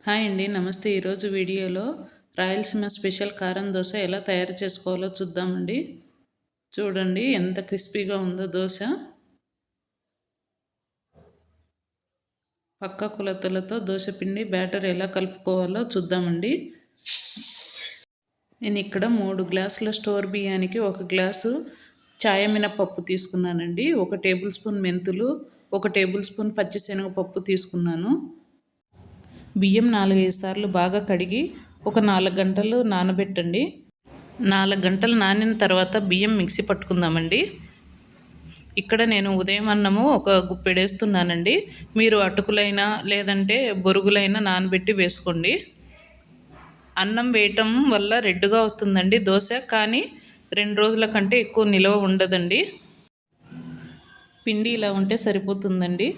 Hi అండి, నమస్తే. ఈరోజు వీడియోలో రాయలసీమ స్పెషల్ కారం దోశ ఎలా తయారు చేసుకోవాలో చూద్దామండి. చూడండి ఎంత క్రిస్పీగా ఉందో దోశ. పక్క కొలతలతో దోశ పిండి బ్యాటర్ ఎలా కలుపుకోవాలో చూద్దామండి. నేను ఇక్కడ 3 గ్లాసుల స్టోర్ బియ్యానికి 1 గ్లాసు చాయమినపప్పు తీసుకున్నానండి. 1 టేబుల్ స్పూన్ మెంతులు, 1 టేబుల్ స్పూన్ పచ్చిశనగపప్పు తీసుకున్నాను. బియ్యం 4-5 సార్లు బాగా కడిగి ఒక 4 గంటలు నానబెట్టండి. 4 గంటలు నానిన తర్వాత బియ్యం మిక్సీ పట్టుకుందామండి. ఇక్కడ నేను ఉదయం అన్నము ఒక గుప్పెడేస్తున్నానండి. మీరు అటుకులైనా లేదంటే బొరుగులైనా నానబెట్టి వేసుకోండి. అన్నం వేయటం వల్ల రెడ్డుగా వస్తుందండి దోశ, కానీ 2 రోజుల కంటే ఎక్కువ నిల్వ ఉండదండి. పిండి ఇలా ఉంటే సరిపోతుందండి.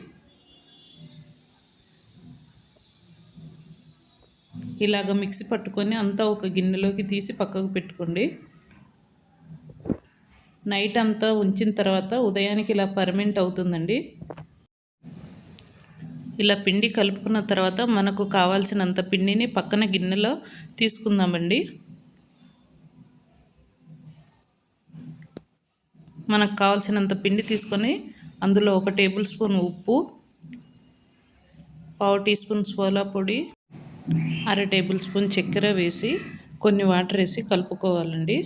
ఇలాగ మిక్సీ పట్టుకొని అంతా ఒక గిన్నెలోకి తీసి పక్కకు పెట్టుకోండి. నైట్ అంతా ఉంచిన తర్వాత ఉదయానికి ఇలా పర్మెంట్ అవుతుందండి. ఇలా పిండి కలుపుకున్న తర్వాత మనకు కావాల్సినంత పిండిని పక్కన గిన్నెలో తీసుకుందామండి. మనకు కావాల్సినంత పిండి తీసుకొని అందులో 1 టేబుల్ స్పూన్ ఉప్పు, 1/2 టీ స్పూన్ సోలా పొడి, 1/2 టేబుల్ స్పూన్ చక్కెర వేసి కొన్ని వాటర్ వేసి కలుపుకోవాలండి.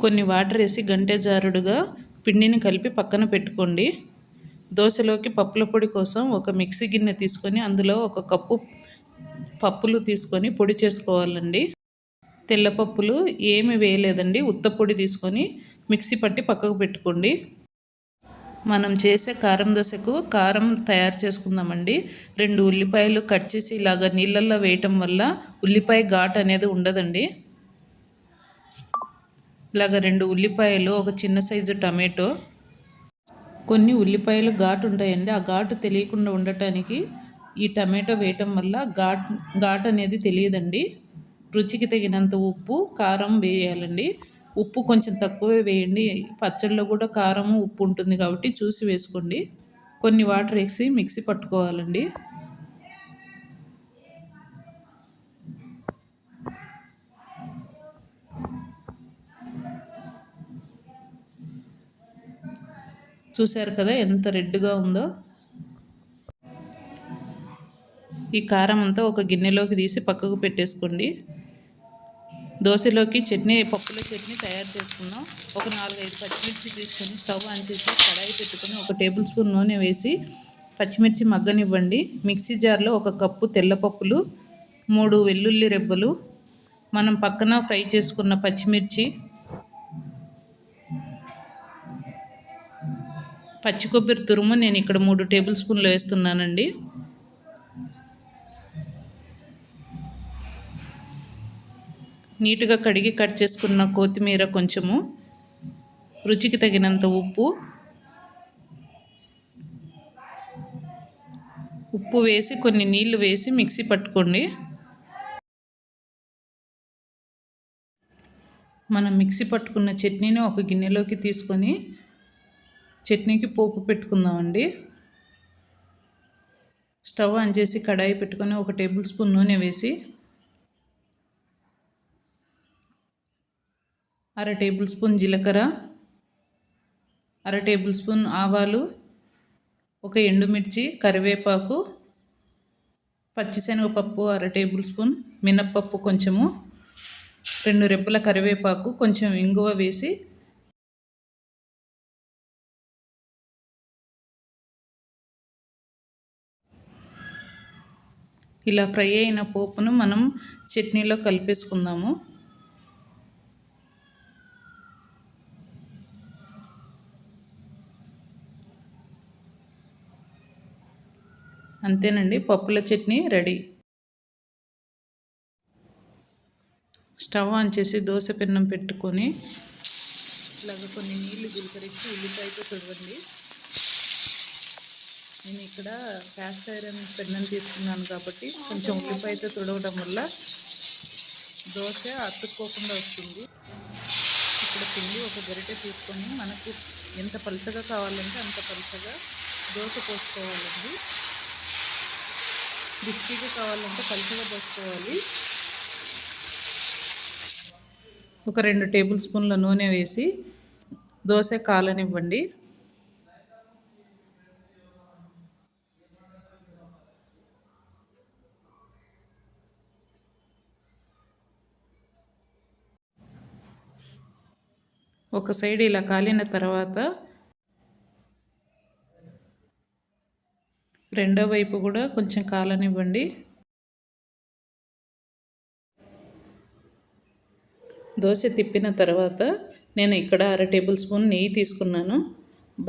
కొన్ని వాటర్ వేసి గంటె జారుడుగా పిండిని కలిపి పక్కన పెట్టుకోండి. దోశలోకి పప్పుల పొడి కోసం ఒక మిక్సీ గిన్నె తీసుకొని అందులో 1 కప్పు పప్పులు తీసుకొని పొడి చేసుకోవాలండి. తెల్లపప్పులు ఏమి వేయలేదండి, ఉత్త పొడి తీసుకొని మిక్సీ పట్టి పక్కకు పెట్టుకోండి. మనం చేసే కారం దోశకు కారం తయారు చేసుకుందామండి. 2 ఉల్లిపాయలు కట్ చేసి ఇలాగ నీళ్ళల్లో వేయటం వల్ల ఉల్లిపాయ ఘాటు అనేది ఉండదండి. ఇలాగ 2 ఉల్లిపాయలు, ఒక చిన్న సైజు టమాటో. కొన్ని ఉల్లిపాయలు ఘాటు ఉంటాయండి, ఆ ఘాటు తెలియకుండా ఉండటానికి ఈ టమాటో వేయటం వల్ల ఘాటు అనేది తెలియదండి. రుచికి తగినంత ఉప్పు, కారం వేయాలండి. ఉప్పు కొంచెం తక్కువే వేయండి, పచ్చళ్ళలో కూడా కారము ఉప్పు ఉంటుంది కాబట్టి చూసి వేసుకోండి. కొన్ని వాటర్ వేసి మిక్సీ పట్టుకోవాలండి. చూశారు కదా ఎంత రెడ్గా ఉందో. ఈ కారం అంతా ఒక గిన్నెలోకి తీసి పక్కకు పెట్టేసుకోండి. దోశలోకి చట్నీ, పప్పుల చట్నీ తయారు చేసుకుందాం. ఒక 4-5 పచ్చిమిర్చి తీసుకొని స్టవ్ ఆన్ చేసి కడాయి పెట్టుకొని 1 టేబుల్ స్పూన్ నూనె వేసి పచ్చిమిర్చి మగ్గనివ్వండి. మిక్సీ జార్లో 1 కప్పు తెల్లపప్పులు, 3 వెల్లుల్లి రెబ్బలు, మనం పక్కన ఫ్రై చేసుకున్న పచ్చిమిర్చి, పచ్చి కొబ్బరి తురుము నేను ఇక్కడ 3 టేబుల్ స్పూన్లు వేస్తున్నానండి. నీట్గా కడిగి కట్ చేసుకున్న కొత్తిమీర కొంచెము, రుచికి తగినంత ఉప్పు వేసి కొన్ని నీళ్లు వేసి మిక్సీ పట్టుకోండి. మనం మిక్సీ పట్టుకున్న చట్నీని ఒక గిన్నెలోకి తీసుకొని చట్నీకి పోపు పెట్టుకుందామండి. స్టవ్ ఆన్ చేసి కడాయి పెట్టుకొని 1 టేబుల్ స్పూన్ నూనె వేసి 1/2 టేబుల్ స్పూన్ జీలకర్ర, 1/2 టేబుల్ స్పూన్ ఆవాలు, 1 ఎండుమిర్చి, కరివేపాకు, పచ్చిశనగపప్పు 1/2 టేబుల్ స్పూన్, మినప్పప్పు కొంచెము, 2 రెబ్బల కరివేపాకు, కొంచెం ఇంగువ వేసి ఇలా ఫ్రై అయిన పోపును మనం చట్నీలో కలిపేసుకుందాము. అంతేనండి, పప్పుల చట్నీ రెడీ. స్టవ్ ఆన్ చేసి దోశ పెన్నం పెట్టుకొని ఇలాగ కొన్ని నీళ్లు జీలకరించి ఉల్లిపాయతో తుడవండి. నేను ఇక్కడ క్యాస్ట్ ఐరన్ పెన్నం తీసుకున్నాను కాబట్టి కొంచెం ఉల్లిపాయతో తుడవడం వల్ల దోశ అతుక్కోకుండా వస్తుంది. సరిపడ పిండి ఒక గరిటె తీసుకొని మనకు ఎంత పలుచగా కావాలంటే అంత పలుచగా దోశ పోసుకోవాలండి. క్రిస్పీగా కావాలంటే పలుచగా పోసుకోవాలి. ఒక 2 టేబుల్ స్పూన్ల నూనె వేసి దోశ కాలనివ్వండి. ఒక సైడ్ ఇలా కాలిన తర్వాత రెండో వైపు కూడా కొంచెం కాలనివ్వండి. దోశ తిప్పిన తర్వాత నేను ఇక్కడ 1/2 టేబుల్ స్పూన్ నెయ్యి తీసుకున్నాను.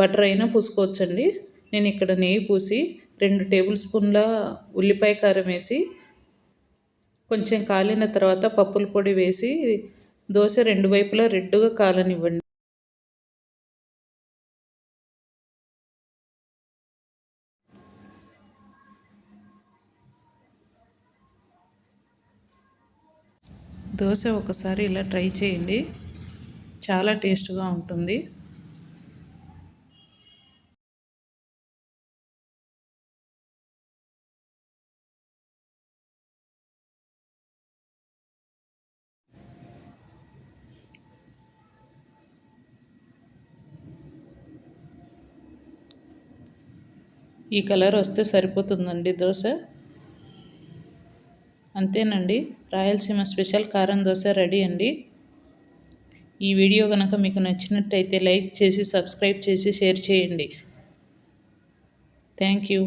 బటర్ అయినా పూసుకోవచ్చండి. నేను ఇక్కడ నెయ్యి పూసి 2 టేబుల్ స్పూన్ల ఉల్లిపాయ కారం వేసి కొంచెం కాలిన తర్వాత పప్పుల పొడి వేసి దోశ 2 వైపులా రెడ్డుగా కాలనివ్వండి. దోశ ఒకసారి ఇలా ట్రై చేయండి, చాలా టేస్ట్గా ఉంటుంది. ఈ కలర్ వస్తే సరిపోతుందండి దోశ. అంతేనండి, రాయలసీమ స్పెషల్ కారం దోశ రెడీ అండి. ఈ వీడియో కనుక మీకు నచ్చినట్టయితే లైక్ చేసి సబ్స్క్రైబ్ చేసి షేర్ చేయండి. Thank you.